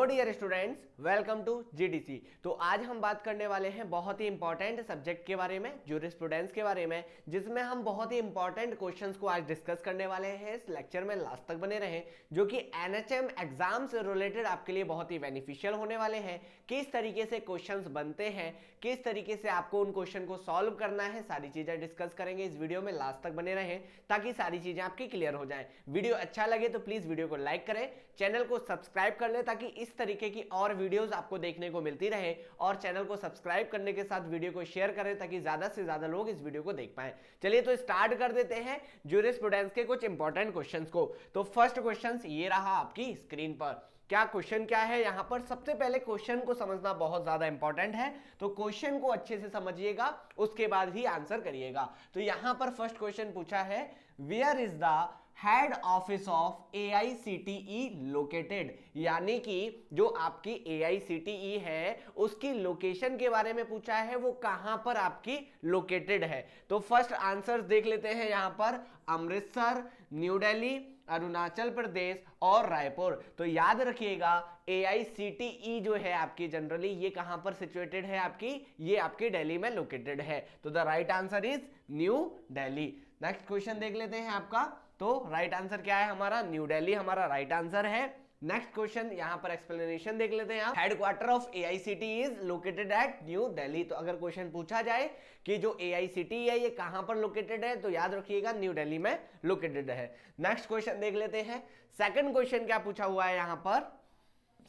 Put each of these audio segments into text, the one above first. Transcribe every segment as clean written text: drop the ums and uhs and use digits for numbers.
Dear students, welcome to GDC. तो आज हम बात करने वाले हैं बहुत ही इंपॉर्टेंट सब्जेक्ट के बारे में, ज्यूरिस्प्रूडेंस के बारे में, जिसमें हम बहुत ही इंपॉर्टेंट क्वेश्चंस को आज डिस्कस करने वाले हैं। इस लेक्चर में लास्ट तक बने रहें, जो कि एनएचएम एग्जाम से रिलेटेड आपके लिए बहुत ही बेनिफिशियल होने वाले हैं। किस तरीके से क्वेश्चंस बनते हैं, किस तरीके से आपको उन क्वेश्चन को सॉल्व करना है, सारी चीजें डिस्कस करेंगे इस वीडियो में। लास्ट तक बने रहें ताकि सारी चीजें आपकी क्लियर हो जाएं। वीडियो अच्छा लगे तो प्लीज वीडियो को लाइक करें, चैनल को सब्सक्राइब कर लें ताकि इस तरीके की और वीडियोस आपको देखने को मिलती रहे, और चैनल को सब्सक्राइब करने के साथ वीडियो को शेयर करें ताकि ज्यादा से ज्यादा लोग इस वीडियो को देख पाएं। चलिए तो स्टार्ट कर देते हैं ज्यूरिस्प्रूडेंस के कुछ इंपॉर्टेंट क्वेश्चंस को। तो फर्स्ट क्वेश्चन ये रहा आपकी स्क्रीन पर। क्या क्वेश्चन क्या है यहां पर? सबसे पहले क्वेश्चन को समझना बहुत ज्यादा इंपॉर्टेंट है, तो क्वेश्चन को अच्छे से समझिएगा, उसके बाद ही आंसर करिएगा। तो यहां पर फर्स्ट क्वेश्चन पूछा है, where is the head office of AICTE located, यानी कि जो आपकी AICTE है उसकी लोकेशन के बारे में पूछा है, वो कहां पर आपकी लोकेटेड है। तो फर्स्ट आंसर देख लेते हैं यहां पर, अमृतसर, न्यू दिल्ली, अरुणाचल प्रदेश और रायपुर। तो याद रखिएगा AICTE जो है आपकी जनरली ये कहां पर सिचुएटेड है आपकी, ये आपकी दिल्ली में लोकेटेड है। तो the right answer is new Delhi. Next question देख लेते हैं आपका। तो राइट आंसर क्या है हमारा? न्यू दिल्ली हमारा राइट आंसर है। नेक्स्ट क्वेश्चन यहां पर एक्सप्लेनेशन देख लेते हैं आप। Headquarter of AICTE is located at new Delhi. तो अगर क्वेश्चन पूछा जाए कि जो AICTE है ये कहां पर लोकेटेड है, तो याद रखिएगा न्यू दिल्ली में लोकेटेड है। नेक्स्ट क्वेश्चन देख लेते हैं। सेकंड क्वेश्चन क्या पूछा हुआ है यहां पर?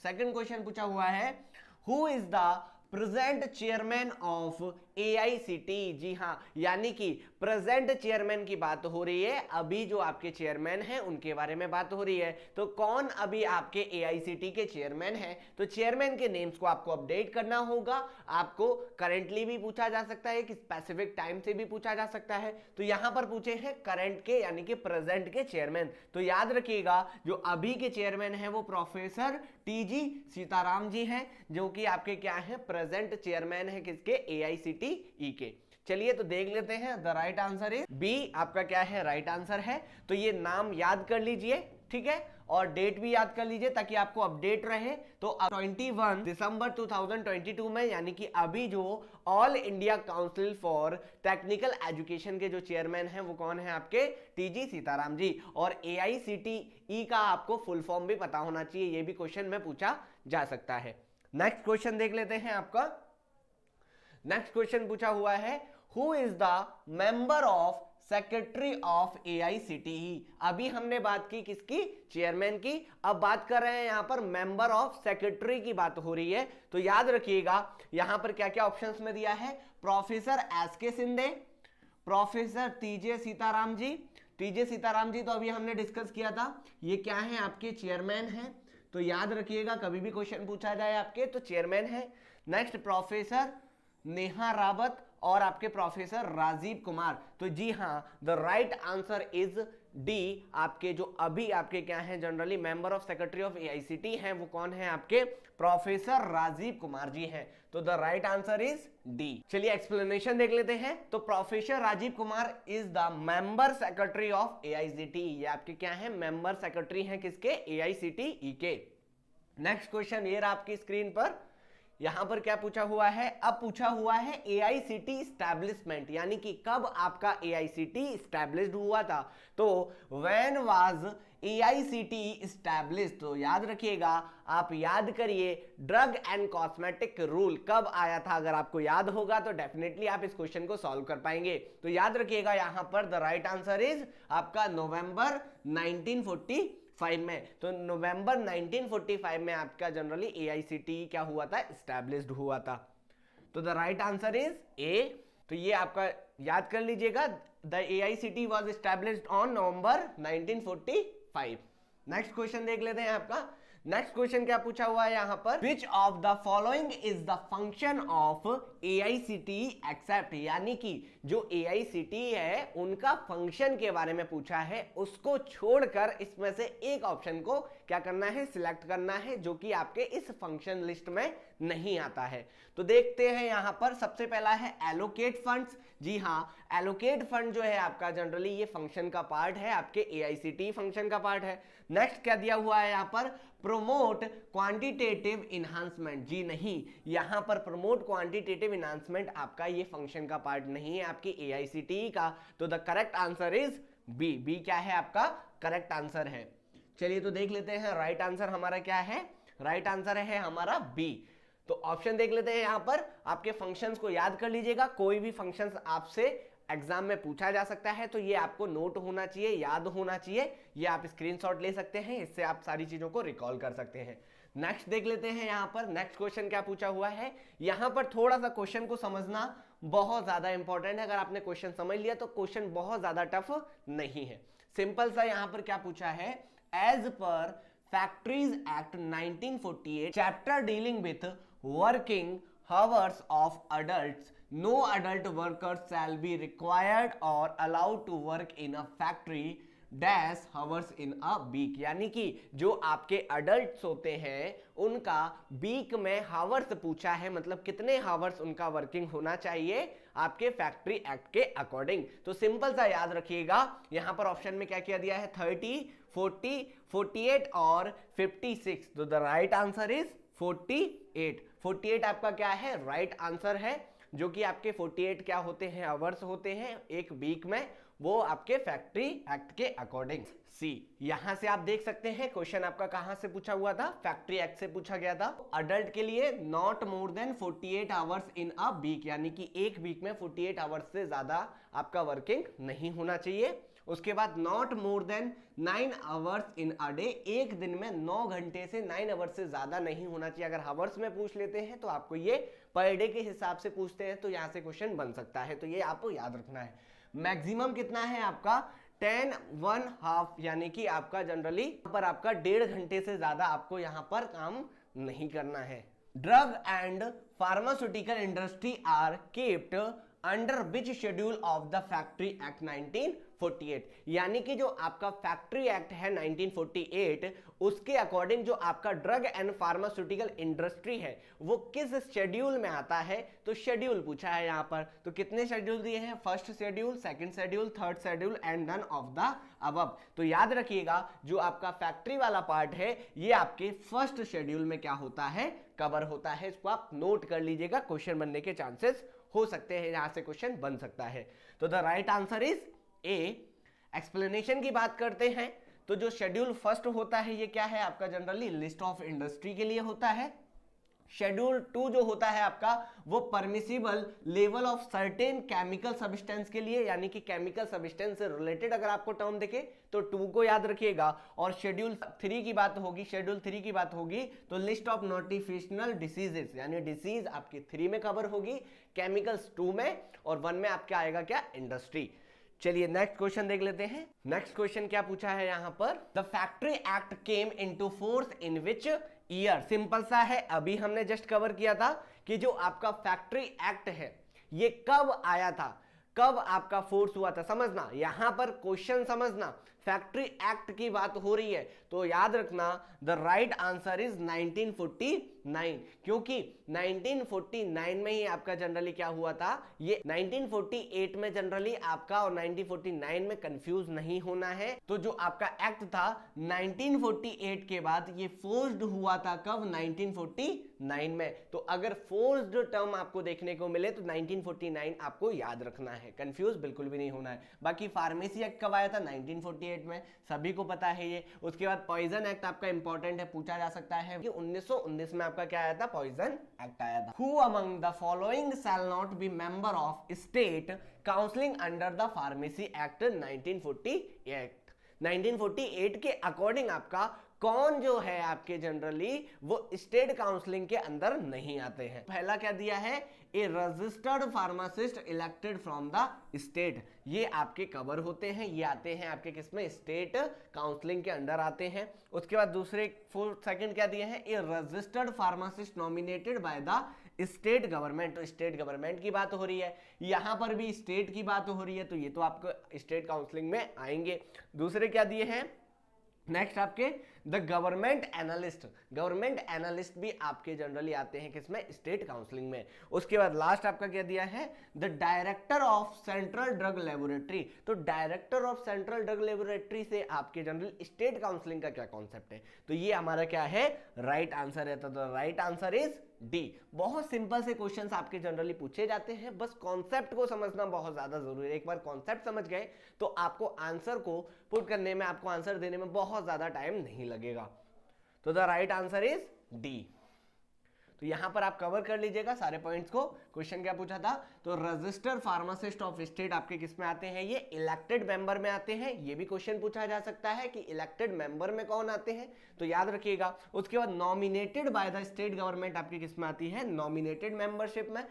सेकंड क्वेश्चन पूछा हुआ है, who is the present chairman of AICTE। जी हां, यानी कि प्रेजेंट चेयरमैन की बात हो रही है, अभी जो आपके चेयरमैन हैं उनके बारे में बात हो रही है। तो कौन अभी आपके AICTE के चेयरमैन हैं? तो चेयरमैन के नेम्स को आपको अपडेट करना होगा। आपको करंटली भी पूछा जा सकता है, कि स्पेसिफिक टाइम से भी पूछा जा सकता है। तो यहां पर पूछे हैं करंट के यानी कि प्रेजेंट के चेयरमैन। तो याद रखिएगा जो अभी के चेयरमैन है वो प्रोफेसर TG सीताराम जी हैं, जो कि आपके क्या है, प्रेजेंट चेयरमैन है किसके? AICTE के। चलिए तो देख लेते हैं। The right answer is B, आपका क्या है? राइट आंसर है। तो ये नाम याद कर लीजिए, ठीक है, और डेट भी याद कर लीजिए ताकि आपको अपडेट रहे। तो 21 दिसंबर 2022 में, यानी कि अभी जो all India council for technical education के जो चेयरमैन हैं वो कौन है आपके? TG सीताराम जी। और AICTE का आपको फुल फॉर्म भी पता होना चाहिए, ये भी क्वेश्चन में पूछा जा सकता है। नेक्स्ट क्वेश्चन देख लेते हैं आपका। नेक्स्ट क्वेश्चन पूछा हुआ है, who is the member of secretary of AICTE। अभी हमने बात की किसकी? चेयरमैन की। अब बात कर रहे हैं यहां पर मेंबर ऑफ सेक्रेटरी की बात हो रही है। तो याद रखिएगा यहां पर क्या क्या ऑप्शंस में दिया है, professor SK Shinde, professor TJ Sitaram ji. TJ Sitaram ji तो अभी हमने डिस्कस किया था, ये क्या है आपके? चेयरमैन है। तो याद रखिएगा कभी भी क्वेश्चन पूछा जाए आपके तो चेयरमैन है। नेक्स्ट प्रोफेसर नेहा रावत और आपके प्रोफेसर राजीव कुमार। तो जी हां, the right answer is D. आपके जो अभी आपके क्या हैं generally member of secretary of AICTE हैं, वो कौन है आपके? प्रोफेसर राजीव कुमार जी हैं। तो the right answer is D. चलिए एक्सप्लेनेशन देख लेते हैं। तो professor Rajeev Kumar is the member secretary of AICTE। ये आपके क्या है? मेंबर सेक्रेटरी हैं किसके? AICTE के। नेक्स्ट क्वेश्चन ये रहा आपकी स्क्रीन पर। यहां पर क्या पूछा हुआ है? अब पूछा हुआ है AICTE एस्टैब्लिशमेंट, यानी कि कब आपका AICTE एस्टैब्लिश्ड हुआ था। तो व्हेन वाज AICTE एस्टैब्लिश्ड? तो याद रखिएगा, आप याद करिए ड्रग एंड कॉस्मेटिक रूल कब आया था। अगर आपको याद होगा तो डेफिनेटली आप इस क्वेश्चन को सॉल्व कर पाएंगे। तो याद रखिएगा यहां पर द राइट आंसर इज आपका नवंबर 1945 में। तो नवंबर 1945 में आपका जनरली AICTE क्या हुआ था? एस्टैब्लिश्ड हुआ था। तो the right answer is a. तो ये आपका याद कर लीजिएगा, the AICTE was established on November 1945। Next question देख लेते हैं आपका। नेक्स्ट क्वेश्चन क्या पूछा हुआ है यहां पर, which of the following is the function of AICTE except, यानी कि जो AICTE है उनका फंक्शन के बारे में पूछा है, उसको छोड़कर इसमें से एक ऑप्शन को क्या करना है? सिलेक्ट करना है, जो कि आपके इस फंक्शन लिस्ट में नहीं आता है। तो देखते हैं यहां पर। सबसे पहला है एलोकेट फंड्स। जी हां, एलोकेट फंड जो है आपका जनरली ये फंक्शन का पार्ट है, आपके AICTE फंक्शन का पार्ट है। नेक्स्ट क्या दिया हुआ है यहाँ पर, प्रोमोट क्वांटिटेटिव इनहांसमेंट। जी नहीं, यहाँ पर प्रोमोट क्वांटिटेटिव इनहांसमेंट आपका ये फंक्शन का पार्ट नहीं है आपकी AICTE का। तो the correct answer is B. B क्या है आपका करेक्ट आंसर है। चलिए तो देख लेते हैं राइट आंसर हमारा क्या है। राइट आंसर है हमारा बी। तो ऑप्शन देख लेते हैं यहाँ पर। आपके फंक्शंस को याद कर लीजिएगा, कोई भी फंक्शंस आपसे एग्जाम में पूछा जा सकता है तो ये आपको नोट होना चाहिए, याद होना चाहिए। ये आप स्क्रीनशॉट ले सकते हैं, इससे आप सारी चीजों को रिकॉल कर सकते हैं। नेक्स्ट देख लेते हैं यहाँ पर। नेक्स्ट क्वेश्चन क्या पूछा हुआ है। यहाँ पर थोड़ा सा क्वेश्चन को समझना बहुत ज्यादा इंपॉर्टेंट है। अगर आपने क्वेश्चन समझ लिया तो क्वेश्चन बहुत ज्यादा टफ नहीं है। सिंपल सा यहाँ पर क्या पूछा है, as per factories act 1948 chapter dealing with working hours of adults, no adult workers shall be required or allowed to work in a factory dash hours in a week। यानी कि जो आपके अडल्ट होते हैं उनका वीक में hours पूछा है, मतलब कितने हावर्स उनका वर्किंग होना चाहिए आपके फैक्ट्री एक्ट के अकॉर्डिंग। तो सिंपल सा याद रखिएगा, यहां पर ऑप्शन में क्या किया दिया है, 30, 40, 48 और 56। तो द राइट आंसर इज 48। 48 आपका क्या है, राइट आंसर है, जो कि आपके 48 क्या होते हैं, आवर्स होते हैं एक वीक में, वो आपके फैक्ट्री एक्ट के अकॉर्डिंग। सी, यहां से आप देख सकते हैं क्वेश्चन आपका कहां से पूछा हुआ था, फैक्ट्री एक्ट से पूछा गया था। अडल्ट के लिए not more than 48 hours in a week, यानी कि एक वीक में 48 आवर्स से ज्यादा आपका वर्किंग नहीं होना चाहिए। उसके बाद not more then 9 hours in a day, एक दिन में 9 घंटे से 9 आवर्स से ज्यादा नहीं होना चाहिए। अगर हावर्स में पूछ लेते हैं तो आपको ये पर डे के हिसाब से पूछते हैं, तो यहां से क्वेश्चन बन सकता है, तो ये आपको याद रखना है। मैक्सिमम कितना है आपका 10 1/2, यानी कि आपका जनरली पर आपका 1.5 घंटे से ज्यादा आपको यहां पर काम नहीं करना है। Drug and pharmaceutical industry are kept under which schedule of the factory act 1948, यानी कि जो आपका फैक्ट्री एक्ट है 1948 उसके अकॉर्डिंग जो आपका ड्रग एंड फार्मास्यूटिकल इंडस्ट्री है वो किस शेड्यूल में आता है। तो शेड्यूल पूछा है यहाँ पर, तो कितने शेड्यूल दिए हैं, first schedule, second schedule, third schedule and none of the above. तो याद रखिएगा जो आपका फैक्ट्री वाला पार्ट है ये आपके फर्स्ट शेड्यूल में क्या होता है, कवर होता है। इसको आप नोट कर लीजिएगा, क्वेश्चन बनने के चांसेस हो सकते हैं, यहां से क्वेश्चन बन सकता है। तो the right answer is a. Explanation की बात करते हैं तो जो शेड्यूल फर्स्ट होता है ये क्या है आपका, जनरली लिस्ट ऑफ इंडस्ट्री के लिए होता है। शेड्यूल 2 जो होता है आपका वो permissible level of certain chemical substance के लिए, यानी कि केमिकल सब्सटेंस से रिलेटेड अगर आपको टर्म दिखे तो 2 को याद रखिएगा। और शेड्यूल 3 की बात होगी, शेड्यूल 3 की बात होगी तो लिस्ट ऑफ नोटिफिकेशनल डिसीजेस, यानी डिसीज आपकी 3 में कवर होगी, केमिकल्स 2 में, और 1 में आपका आएगा क्या, इंडस्ट्री। चलिए नेक्स्ट क्वेश्चन देख लेते हैं। नेक्स्ट क्वेश्चन क्या पूछा है यहाँ पर, the factory act came into force in which year. Simple सा है, अभी हमने जस्ट कवर किया था कि जो आपका फैक्ट्री एक्ट है ये कब आया था, कब आपका फोर्स हुआ था। समझना यहां पर क्वेश्चन, समझना फैक्ट्री एक्ट की बात हो रही है तो याद रखना द राइट आंसर इज 1949, क्योंकि 1949 में ही आपका जनरली क्या हुआ था, ये 1948 में जनरली आपका और 1949 में कंफ्यूज नहीं होना है। तो जो आपका एक्ट था 1948 के बाद ये फोर्स्ड हुआ था कब, 1949 में। तो अगर फोर्स्ड टर्म आपको देखने को मिले तो 1949 आपको याद रखना है, कंफ्यूज बिल्कुल भी नहीं होना है। बाकी फार्मेसी एक्ट कब आया था, 1948 में, सभी को पता है ये। उसके बाद पॉइजन एक्ट आपका इंपॉर्टेंट है, पूछा जा सकता है कि 1919 में आपका क्या आया था, पॉइजन एक्ट आया था। Who among the following shall not be member of state counselling under the pharmacy act 1948। 1948 के अकॉर्डिंग आपका कौन जो है आपके जनरली वो स्टेट काउंसलिंग के अंदर नहीं आते हैं। पहला क्या दिया है, a registered pharmacist elected from the state, ये आपके कवर होते हैं, ये आते हैं आपके किसमें, स्टेट काउंसलिंग के अंडर आते हैं। उसके बाद दूसरे सेकंड क्या दिए हैं, a registered pharmacist nominated by the state government, तो स्टेट गवर्नमेंट की बात हो रही है, यहां पर भी स्टेट की बात हो रही है, तो ये तो आपको स्टेट काउंसलिंग में आएंगे। दूसरे क्या दिए हैं, नेक्स्ट आपके the government analyst, government analyst भी आपके जनरली आते हैं किसमें, स्टेट काउंसलिंग में। उसके बाद लास्ट आपका क्या दिया है, the director of central drug laboratory. तो director of central drug laboratory से आपके जनरल स्टेट काउंसलिंग का क्या कॉन्सेप्ट है, तो ये हमारा क्या है, राइट आंसर है। तो राइट आंसर इज डी। बहुत सिंपल से क्वेश्चंस आपके जनरली पूछे जाते हैं, बस कॉन्सेप्ट को समझना बहुत ज्यादा जरूरी है। एक बार कॉन्सेप्ट समझ गए तो आपको आंसर को पुट करने में, आपको आंसर देने में बहुत ज्यादा टाइम नहीं लगेगा। तो the right answer is D. तो यहां पर आप कवर कर लीजिएगा सारे पॉइंट्स को। क्वेश्चन क्या पूछा था, तो रजिस्टर फार्मासिस्ट ऑफ स्टेट आपके किस में आते हैं, ये इलेक्टेड मेंबर में आते हैं। ये भी क्वेश्चन पूछा जा सकता है कि इलेक्टेड मेंबर में कौन आते हैं, तो याद रखिएगा। उसके बाद nominated by the state government आपके किस में आती है, नॉमिनेटेड मेंबरशिप में,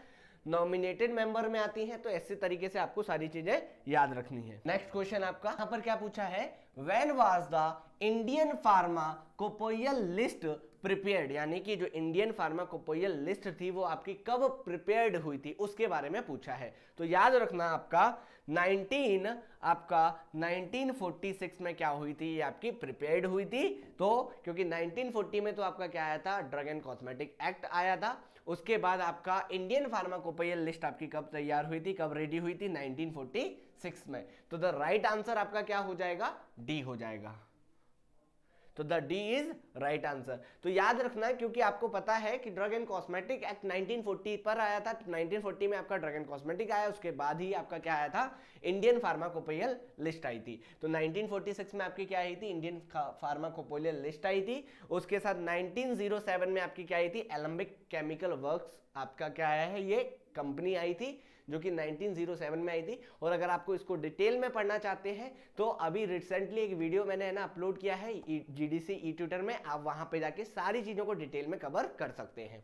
नॉमिनेटेड मेंबर में आती हैं। तो ऐसे तरीके से आपको सारी चीजें याद रखनी है। नेक्स्ट क्वेश्चन आपका यहां पर क्या पूछा है, when was the Indian pharmacopoeial list prepared, यानी कि जो इंडियन फार्माकोपोइयल लिस्ट थी वो आपकी कब प्रिपेयर्ड हुई थी, उसके बारे में पूछा है। तो याद रखना आपका 1946 में क्या हुई थी, ये आपकी प्रिपेयर्ड हुई थी। तो क्योंकि 1940 में तो आपका क्या आया था, ड्रग एंड कॉस्मेटिक एक्ट आया था। उसके बाद आपका इंडियन फार्माकोपोइयल लिस्ट आपकी कब तैयार हुई थी, कब रेडी हुई थी, 1946 में। तो द राइट आंसर आपका क्या हो जाएगा, डी हो जाएगा। तो the D is right answer. तो याद रखना, क्योंकि आपको पता है कि ड्रग एंड कॉस्मेटिक एक्ट 1940 पर आया था। 1940 में आपका ड्रग एंड कॉस्मेटिक आया, उसके बाद ही आपका क्या आया था, इंडियन फार्माकोपोइयल लिस्ट आई थी। तो 1946 में आपकी क्या आई थी, इंडियन फार्माकोपोइयल लिस्ट आई थी। उसके साथ 1907 में आपकी क्या आई थी, एलम्बिक केमिकल वर्क्स आपका क्या आया है, ये कंपनी आई थी, जो कि 1907 में आई थी। और अगर आपको इसको डिटेल में पढ़ना चाहते हैं तो अभी रिसेंटली एक वीडियो मैंने ना अपलोड किया है जीडीसी ई ट्यूटर में, आप वहां पे जाके सारी चीजों को डिटेल में कवर कर सकते हैं।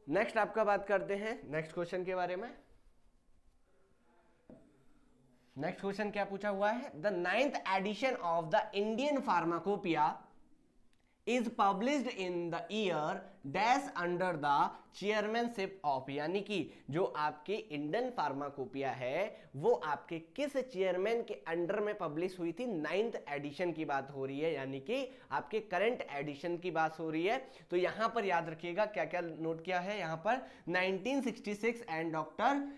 नेक्स्ट आपका बात करते हैं नेक्स्ट क्वेश्चन के बारे में। नेक्स्ट क्वेश्चन क्या पूछा हुआ है, the 9th edition of the Indian pharmacopoeia is published in the year dash under the chairmanship of, यानी कि जो आपके इंडियन फार्माकोपिया है वो आपके किस चेयरमैन के अंडर में पब्लिश हुई थी। 9th एडिशन की बात हो रही है, यानी कि आपके करंट एडिशन की बात हो रही है। तो यहां पर याद रखिएगा क्या क्या नोट किया है, यहां पर 1966 एंड डॉक्टर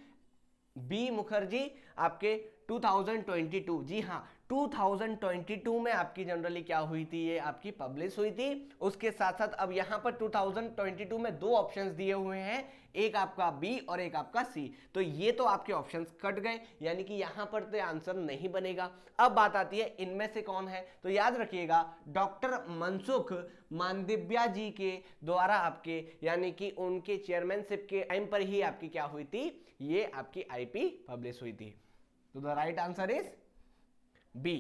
बी मुखर्जी आपके 2022, जी हाँ 2022 में आपकी जनरली क्या हुई थी, ये आपकी पब्लिश हुई थी। उसके साथ साथ अब यहां पर 2022 में दो ऑप्शंस दिए हुए हैं, एक आपका बी और एक आपका सी। तो ये तो आपके ऑप्शंस कट गए, यानी कि यहां पर तो आंसर नहीं बनेगा। अब बात आती है इनमें से कौन है, तो याद रखिएगा डॉक्टर मनसुख मांडविया जी के द्वारा आपके, यानी कि उनके चेयरमैनशिप के टाइम पर ही आपकी क्या हुई थी, ये आपकी आईपी पब्लिश हुई थी। तो the right answer is B.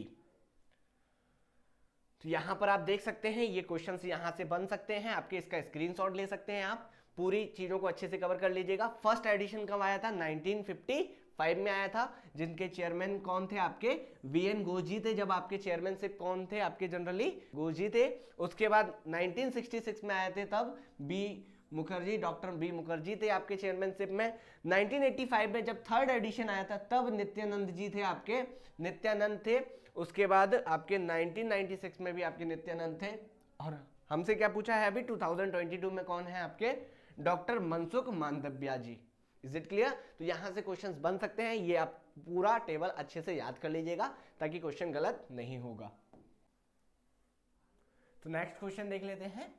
तो यहां पर आप देख सकते हैं ये क्वेश्चंस यहां से बन सकते हैं आपके, इसका स्क्रीनशॉट ले सकते हैं आप। पूरी चीजों को अच्छे से कवर कर लीजिएगा। फर्स्ट एडिशन कब आया था, 1955 में आया था, जिनके चेयरमैन कौन थे आपके, वीएन गोजी थे। जब आपके चेयरमैनशिप कौन थे आपके, जनरली गोजी थे। उसके बाद 1966 में आए थे, तब B Mukherjee, doctor B Mukherjee थे आपके चेयरमैनशिप में। 1985 में जब थर्ड एडिशन आया था तब नित्यानंद जी थे आपके, नित्यानंद थे। उसके बाद आपके 1996 में भी आपके नित्यानंद थे। और हमसे क्या पूछा है अभी 2022 में कौन है आपके, doctor Mansukh Mandaviya ji. Is it clear. तो यहां से क्वेश्चंस बन सकते हैं, ये आप पूरा टेबल अच्छे से याद कर लीजिएगा ताकि क्वेश्चन गलत नहीं होगा। तो नेक्स्ट क्वेश्चन देख लेते हैं।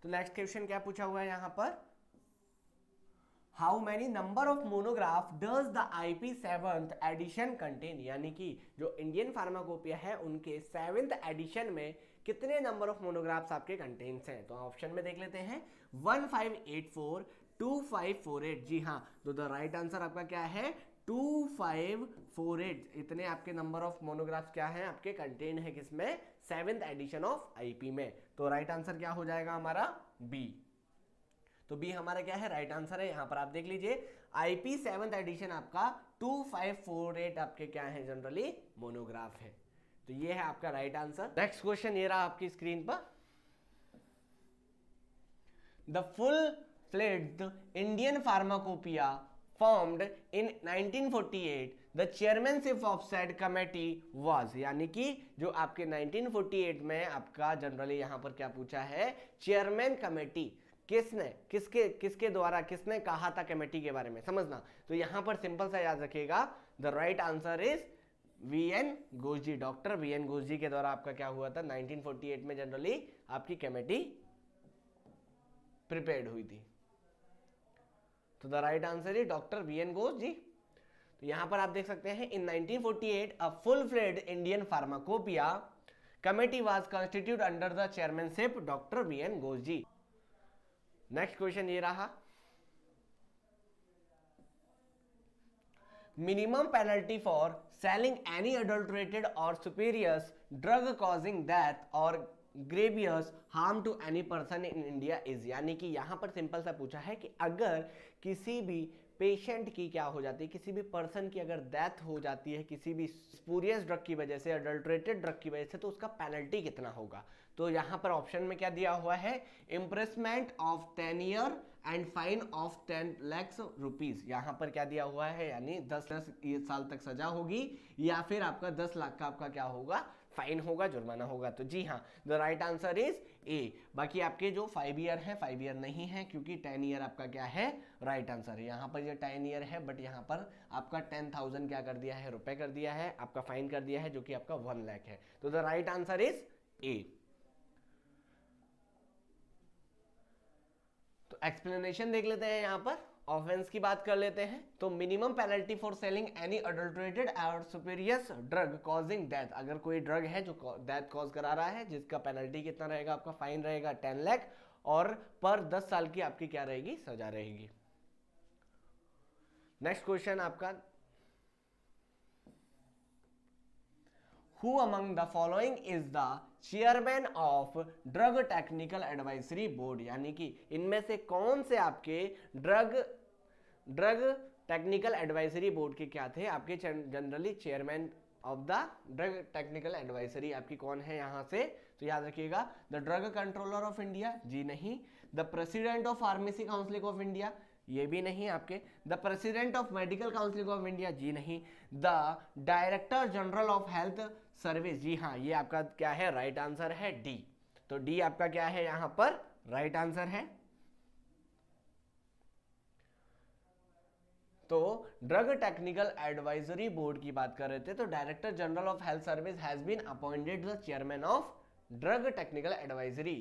तो नेक्स्ट क्वेश्चन क्या पूछा हुआ है यहां पर, how many number of monograph does the IP 7th edition contain, यानी कि जो इंडियन फार्माकोपिया है उनके 7th एडिशन में कितने नंबर ऑफ मोनोग्राफ्स आपके कंटेन्स हैं। तो ऑप्शन में देख लेते हैं 1584, 2548, जी हाँ। तो द राइट आंसर आपका क्या है, 2548। इतने आपके नंबर ऑफ मोनोग्राफ्स क्या हैं आपके, कंटेन है किसमें, 7th एडिशन ऑफ आईपी में। तो राइट आंसर क्या हो जाएगा हमारा, बी। तो बी हमारा क्या है, राइट आंसर है। यहां पर आप देख लीजिए आईपी 7th एडिशन आपका 2548 आपके क्या है, जनरली मोनोग्राफ है। तो ये है आपका राइट आंसर। नेक्स्ट क्वेश्चन ये रहा आपकी स्क्रीन पर, the full fledged Indian pharmacopoeia formed in 1948, the chairmanship of said committee was, यानी कि जो आपके 1948 में आपका जनरली यहां पर क्या पूछा है, चेयरमैन कमेटी किसने, किसके द्वारा, किसने कहा था कमेटी के बारे में, समझना। तो यहां पर सिंपल सा याद रखिएगा, the right answer is VN Ghosh ji, doctor VN Ghosh ji के द्वारा आपका क्या हुआ था, 1948 में जनरली आपकी कमेटी प्रिपेयर्ड हुई थी। तो the right answer is doctor VN Ghosh ji. तो यहां पर आप देख सकते हैं, in 1948 a full fledged Indian pharmacopoeia committee was constituted under the chairmanship doctor VN Ghosh ji. Next question ये रहा, minimum penalty for selling any adulterated or spurious drug causing death or grievous harm to any person in India is, यानी कि यहां पर simple सा पूछा है कि अगर किसी भी पेशेंट की क्या हो जाती है, किसी भी पर्सन की अगर डेथ हो जाती है किसी भी स्पूरियस ड्रग की वजह से, अडल्ट्रेटेड ड्रग की वजह से, तो उसका पेनल्टी कितना होगा। तो यहां पर ऑप्शन में क्या दिया हुआ है, imprisonment of 10 year and fine of 10 lakh rupees. यहां पर क्या दिया हुआ है, यानी 10 साल तक सजा होगी या फिर आपका 10 लाख का आपका क्या होगा, फाइन होगा, जुर्माना होगा। तो जी हाँ, the right answer is a. बाकी आपके जो 5 ईयर है, 5 ईयर नहीं है, क्योंकि 10 ईयर आपका क्या है, राइट आंसर है। यहाँ पर ये 10 ईयर है, बट यहाँ पर आपका 10,000 क्या कर दिया है, रुपए कर दिया है, आपका फाइन कर दिया है, जो कि आपका 1 लाख है। तो the right answer is a. तो एक्सप्लेनेशन देख लेते हैं, यहाँ पर ऑफेंस की बात कर लेते हैं। तो minimum penalty for selling any adulterated और सुपीरियस ड्रग कॉजिंग डेथ, अगर कोई ड्रग है जो डेथ कॉज करा रहा है, जिसका पेनल्टी कितना रहेगा, आपका फाइन रहेगा 10 लाख और पर 10 साल की आपकी क्या रहेगी, सजा रहेगी। नेक्स्ट क्वेश्चन आपका, Who among the following is the chairman of drug technical advisory board, यानी कि इनमें से कौन से आपके ड्रग टेक्निकल एडवाइजरी बोर्ड के क्या थे, आपके generally chairman of the drug technical advisory आपकी कौन है यहाँ से। तो याद रखिएगा, the drug controller of India, जी नहीं। The president of pharmacy council of India, ये भी नहीं आपके। The president of medical council of India, जी नहीं। The director general of health service, जी हाँ, ये आपका क्या है, राइट आंसर है डी। तो डी आपका क्या है, यहां पर राइट आंसर है। तो ड्रग टेक्निकल एडवाइजरी बोर्ड की बात कर रहे थे, तो director general of health service has been appointed the chairman of drug technical advisory.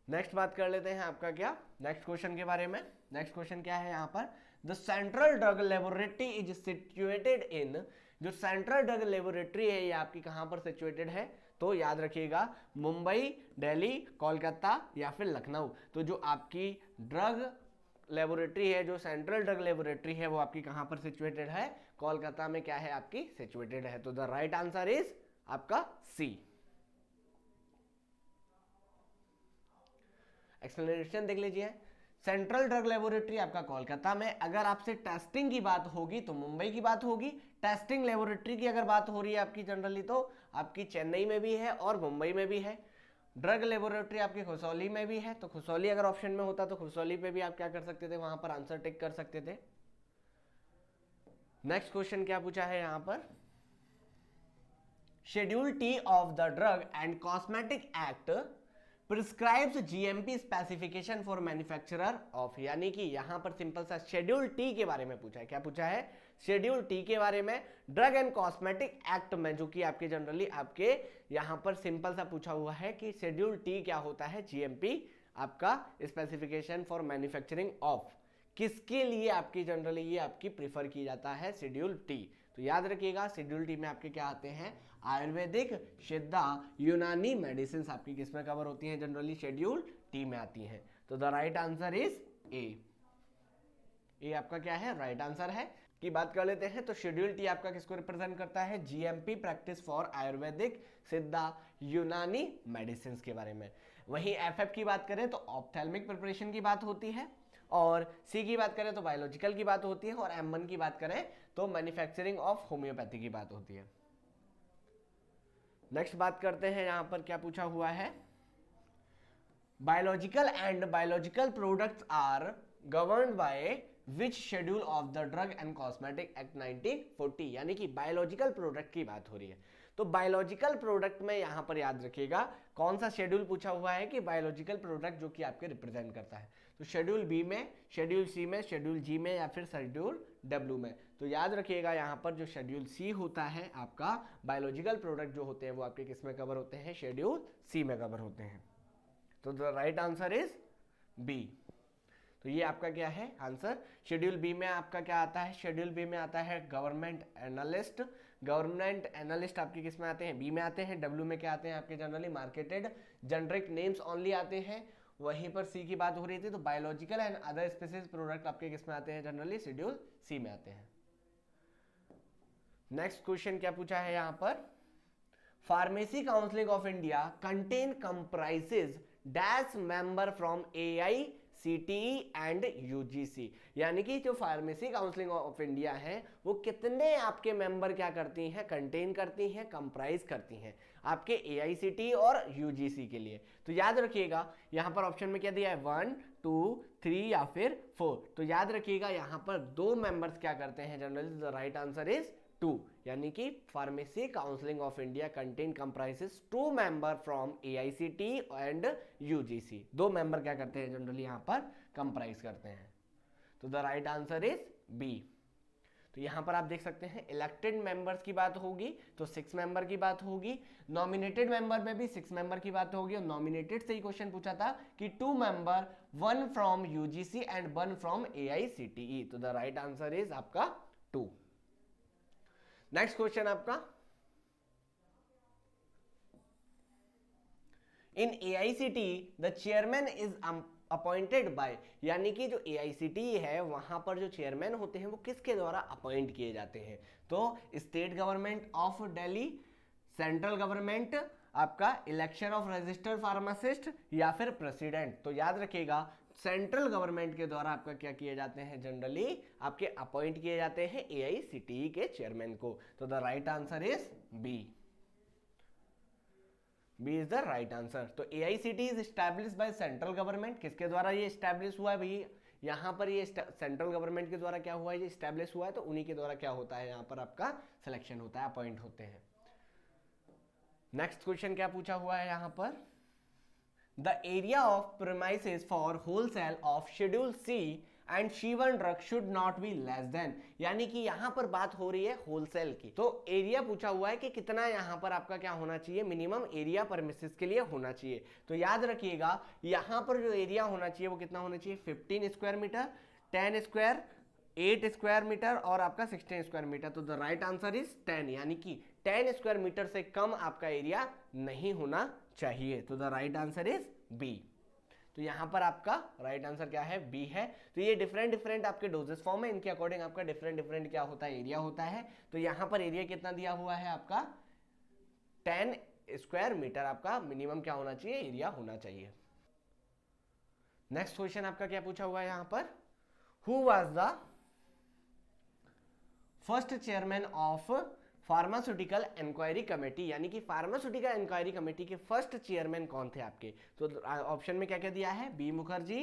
Next बात कर लेते हैं आपका क्या, नेक्स्ट क्वेश्चन के बारे में। नेक्स्ट क्वेश्चन क्या है यहाँ पर, the central drug laboratory is situated in, जो सेंट्रल ड्रग लेबोरेटरी है ये आपकी कहां पर सिचुएटेड है, तो याद रखिएगा मुंबई, दिल्ली, कोलकाता या फिर लखनऊ। तो जो आपकी ड्रग लेबोरेटरी है, जो सेंट्रल ड्रग लेबोरेटरी है, वो आपकी कहां पर सिचुएटेड है, कोलकाता में क्या है आपकी सिचुएटेड है। तो द राइट आंसर इज आपका सी। एक्सप्लेनेशन देख लीजिए, सेंट्रल ड्रग लेबोरेटरी आपका कोलकाता में, अगर आपसे टेस्टिंग की बात होगी तो मुंबई की बात होगी। टेस्टिंग लेबोरेटरी की अगर बात हो रही है आपकी जनरली, तो आपकी चेन्नई में भी है और मुंबई में भी है। ड्रग लेबोरेटरी आपकी खुसौली में भी है, तो खुसौली अगर ऑप्शन में होता तो खुसौली पे भी आप क्या कर सकते थे, वहां पर आंसर टिक कर सकते थे। नेक्स्ट क्वेश्चन क्या पूछा है यहां पर, schedule T of the drug and cosmetic act prescribes GMP specification for manufacturer of, यानी कि यहां पर सिंपल सा शेड्यूल टी के बारे में पूछा है। क्या पूछा है, शेड्यूल टी के बारे में ड्रग एंड कॉस्मेटिक एक्ट में, जो कि आपके जनरली आपके यहां पर सिंपल सा पूछा हुआ है कि शेड्यूल टी क्या होता है, जीएमपी आपका स्पेसिफिकेशन फॉर मैन्युफैक्चरिंग ऑफ, किसके लिए आपकी जनरली ये आपकी प्रीफर की जाता है, शेड्यूल टी। तो याद रखिएगा, शेड्यूल टी में आपके क्या आते हैं, आयुर्वेदिक, सिद्धा, यूनानी मेडिसिन आपकी किसमें कवर होती हैं, जनरली शेड्यूल टी में आती हैं। तो the right answer is a आपका क्या है, राइट आंसर है। की बात कर लेते हैं, तो शेड्यूल टी आपका किसको रिप्रेजेंट करता है, जीएमपी प्रैक्टिस फॉर आयुर्वेदिक, सिद्धा, यूनानी मेडिसिन के बारे में। वहीं एफएफ की बात करें तो ऑप्थेल्मिक प्रिपरेशन की बात होती है, और सी की बात करें तो बायोलॉजिकल की बात होती है, और M1 की बात करें तो मैन्युफैक्चरिंग ऑफ होम्योपैथी की बात होती है। नेक्स्ट बात करते हैं, यहां पर क्या पूछा हुआ है, biological and biological products are governed by which schedule of the drug and cosmetic act 1940, यानी कि बायोलॉजिकल प्रोडक्ट की बात हो रही है। तो बायोलॉजिकल प्रोडक्ट में यहां पर याद रखिएगा कौन सा शेड्यूल पूछा हुआ है कि बायोलॉजिकल प्रोडक्ट जो कि आपके रिप्रेजेंट करता है। तो शेड्यूल बी में, शेड्यूल सी में, शेड्यूल जी में या फिर शेड्यूल डब्ल्यू में। तो याद रखिएगा यहाँ पर जो शेड्यूल सी होता है आपका, बायोलॉजिकल प्रोडक्ट जो होते हैं वो आपके किस में कवर होते हैं, शेड्यूल सी में कवर होते हैं। तो the right answer is B. तो ये आपका क्या है आंसर। शेड्यूल बी में आपका क्या आता है, शेड्यूल बी में आता है गवर्नमेंट एनालिस्ट। गवर्नमेंट एनालिस्ट आपके किस में आते हैं, बी में आते हैं। डब्ल्यू में क्या आते हैं आपके, generally marketed generic names only आते हैं। वहीं पर सी की बात हो रही थी, तो biological and other species product आपके किस में आते हैं, जनरली शेड्यूल सी में आते हैं। नेक्स्ट क्वेश्चन क्या पूछा है यहाँ पर, pharmacy council of India contain comprises dash member from AICTE and UGC, यानी कि जो फार्मेसी काउंसिल ऑफ इंडिया है वो कितने आपके मेंबर क्या करती हैं, कंटेन करती हैं, कंप्राइज करती हैं आपके AICTE और UGC के लिए। तो याद रखिएगा यहाँ पर ऑप्शन में क्या दिया है, 1, 2, 3 या फिर 4। तो याद रखिएगा यहाँ पर 2 मेंबर्स क्या करते हैं generally, the right answer is 2, यानी कि pharmacy council of India contain comprises 2 member from AICTE and UGC। 2 member क्या करते हैं जनरली यहाँ पर कंप्राइज करते हैं। तो the right answer is B. तो यहाँ पर आप देख सकते हैं इलेक्टेड मेंबर्स की बात होगी तो 6 मेंबर की बात होगी, नॉमिनेटेड मेंबर में भी 6 मेंबर की बात होगी, और नॉमिनेटेड से ही क्वेश्चन पूछा था कि 2 member, 1 from UGC and 1 from AICTE। तो द राइट आंसर इज आपका 2। नेक्स्ट क्वेश्चन आपका, इन AICTE the chairman is appointed by, यानी कि जो AICTE है वहां पर जो चेयरमैन होते हैं वो किसके द्वारा अपॉइंट किए जाते हैं। तो state government of Delhi, central government, आपका इलेक्शन ऑफ रजिस्टर्ड फार्मासिस्ट या फिर प्रेसिडेंट। तो याद रखिएगा सेंट्रल गवर्नमेंट के द्वारा आपका क्या किए जाते हैं, जनरली आपके अपॉइंट किए जाते हैं AICTE के चेयरमैन को। तो the right answer is B. B is the right answer. तो AICTE is established by central government, किसके द्वारा ये एस्टैब्लिश हुआ है भाई, यहाँ पर ये सेंट्रल गवर्नमेंट के द्वारा क्या हुआ है, ये एस्टैब्लिश हुआ है, तो उन्हीं के द्वारा क्या होता है, यहाँ पर आपका सिलेक्शन होता है, अपॉइंट होते हैं। नेक्स्ट क्वेश्चन क्या पूछा हुआ है यहाँ पर, the area of premises for wholesale of schedule C and C1 drug should not be less than, यानी कि यहां पर बात हो रही है होलसेल की। तो एरिया पूछा हुआ है कि कितना यहां पर आपका क्या होना चाहिए, मिनिमम एरिया परमिसेस के लिए होना चाहिए। तो याद रखिएगा यहां पर जो एरिया होना चाहिए वो कितना होना चाहिए, 15 square metre, 10 square, 8 square metre और आपका 16 स्क्वायर मीटर। तो द राइट आंसर इज 10, यानी कि 10 स्क्वायर मीटर से कम आपका एरिया नहीं होना चाहिए। तो the right answer is B. तो यहां पर आपका राइट आंसर क्या है, बी है। तो ये डिफरेंट आपके डोजेस फॉर्म है, इनके अकॉर्डिंग आपका डिफरेंट क्या होता है, एरिया होता है। तो यहां पर एरिया कितना दिया हुआ है आपका 10 स्क्वायर मीटर, आपका मिनिमम क्या होना चाहिए, एरिया होना चाहिए। नेक्स्ट क्वेश्चन आपका क्या पूछा हुआ है यहां पर, who was the first chairman of pharmaceutical inquiry committee, यानी कि फार्मास्यूटिकल इंक्वायरी कमेटी के फर्स्ट चेयरमैन कौन थे आपके। तो ऑप्शन में क्या क्या दिया है, बी मुखर्जी,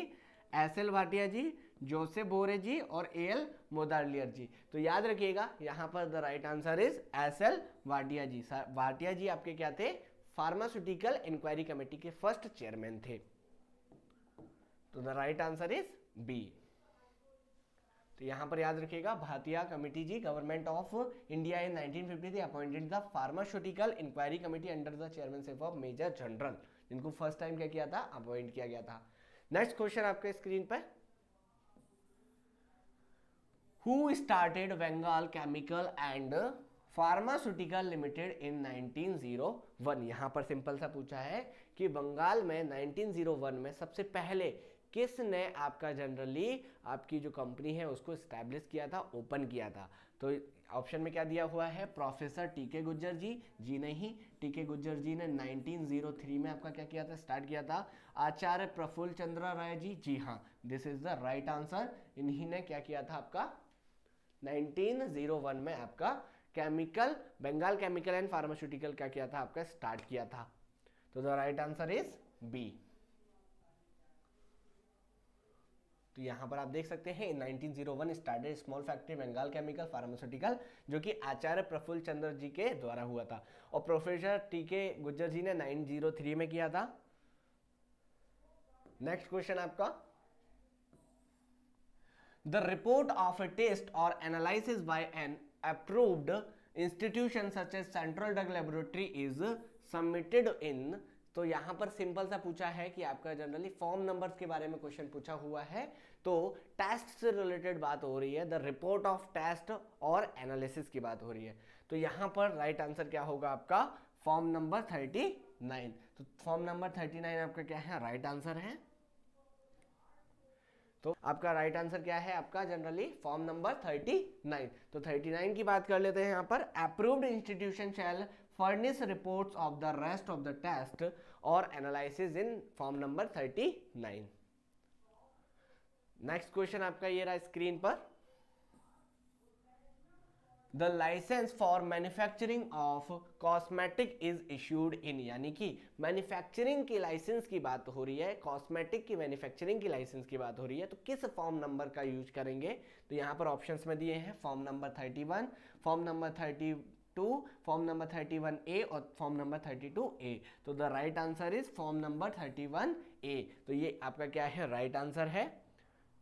एस.एल. भाटिया जी, जोसेफ बोरे जी और A.L. मोदालियर जी। तो याद रखिएगा यहाँ पर the right answer is SL. Bhatia ji. Bhatia ji आपके क्या थे, फार्मास्यूटिकल इंक्वायरी कमेटी के फर्स्ट चेयरमैन थे। तो the right answer is B. तो यहां पर याद रखिएगा Bhatia committee ji government of India in 1953 appointed the pharmaceutical inquiry committee under the chairmanship of major general, जिनको फर्स्ट टाइम क्या किया था, अपॉइंट किया गया था। नेक्स्ट क्वेश्चन आपके स्क्रीन पर, who started Bengal chemical and pharmaceutical limited in 1901। यहां पर सिंपल सा पूछा है कि बंगाल में 1901 में सबसे पहले किसने आपका जनरली आपकी जो कंपनी है उसको स्टैब्लिश किया था, ओपन किया था। तो ऑप्शन में क्या दिया हुआ है, प्रोफेसर टी.के. गुज्जर जी, जी नहीं, टी.के. गुज्जर जी ने 1903 में आपका क्या किया था, स्टार्ट किया था। आचार्य प्रफुल्ल चंद्र राय जी, जी हाँ, this is the right answer. इन्हीं ने क्या किया था आपका 1901 में आपका chemical, Bengal chemical and pharmaceutical क्या किया था आपका, स्टार्ट किया था। तो the right answer is B. तो यहाँ पर आप देख सकते हैं 1901 started small factory Bengal chemical pharmaceutical, जो कि आचार्य प्रफुल्ल चंद्र जी के द्वारा हुआ था, और प्रोफेसर टी.के. गुर्जर जी ने 903 में किया था। नेक्स्ट क्वेश्चन आपका, the report of a test और analysis by an approved institution such as central drug laboratory is submitted in. तो यहां पर सिंपल सा पूछा है कि आपका जनरली फॉर्म नंबर्स के बारे में क्वेश्चन पूछा हुआ है, तो टेस्ट से रिलेटेड बात हो रही है, द रिपोर्ट ऑफ टेस्ट और एनालिसिस की बात हो रही है। तो यहां पर राइट आंसर क्या होगा आपका, फॉर्म नंबर 39। तो फॉर्म नंबर 39 आपका क्या है, राइट आंसर है। तो आपका राइट आंसर क्या है, आपका जनरली फॉर्म नंबर 39। तो 39 की बात कर लेते हैं यहाँ पर, approved institution shall furnish reports of the rest of the test और analysis in form number 39। Next question आपका ये रहा स्क्रीन पर, the licence for manufacturing of cosmetic is issued in, यानी कि मैन्युफैक्चरिंग की लाइसेंस की बात हो रही है, कॉस्मेटिक की मैन्युफैक्चरिंग की लाइसेंस की बात हो रही है, तो किस फॉर्म नंबर का यूज करेंगे। तो यहाँ पर ऑप्शंस में दिए हैं form number 31, form number 32, form number 31A और फॉर्म नंबर 32A। तो the right answer is form number 31A। तो ये आपका क्या है, राइट आंसर है,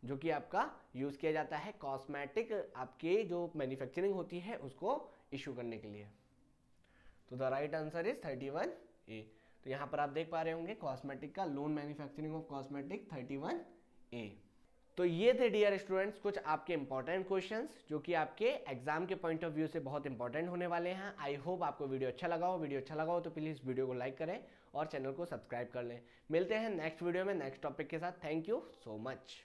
जो कि आपका यूज किया जाता है कॉस्मेटिक आपके जो मैन्युफैक्चरिंग होती है उसको इशू करने के लिए। तो the right answer is 31A। तो यहाँ पर आप देख पा रहे होंगे कॉस्मेटिक का loan manufacturing of cosmetic 31A। तो ये थे डियर स्टूडेंट्स कुछ आपके इंपॉर्टेंट क्वेश्चंस जो कि आपके एग्जाम के पॉइंट ऑफ व्यू से बहुत इंपॉर्टेंट होने वाले हैं। आई होप आपको वीडियो अच्छा लगा हो। वीडियो अच्छा लगा हो तो प्लीज़ वीडियो को लाइक करें और चैनल को सब्सक्राइब कर लें। मिलते हैं नेक्स्ट वीडियो में नेक्स्ट टॉपिक के साथ। Thank you so much.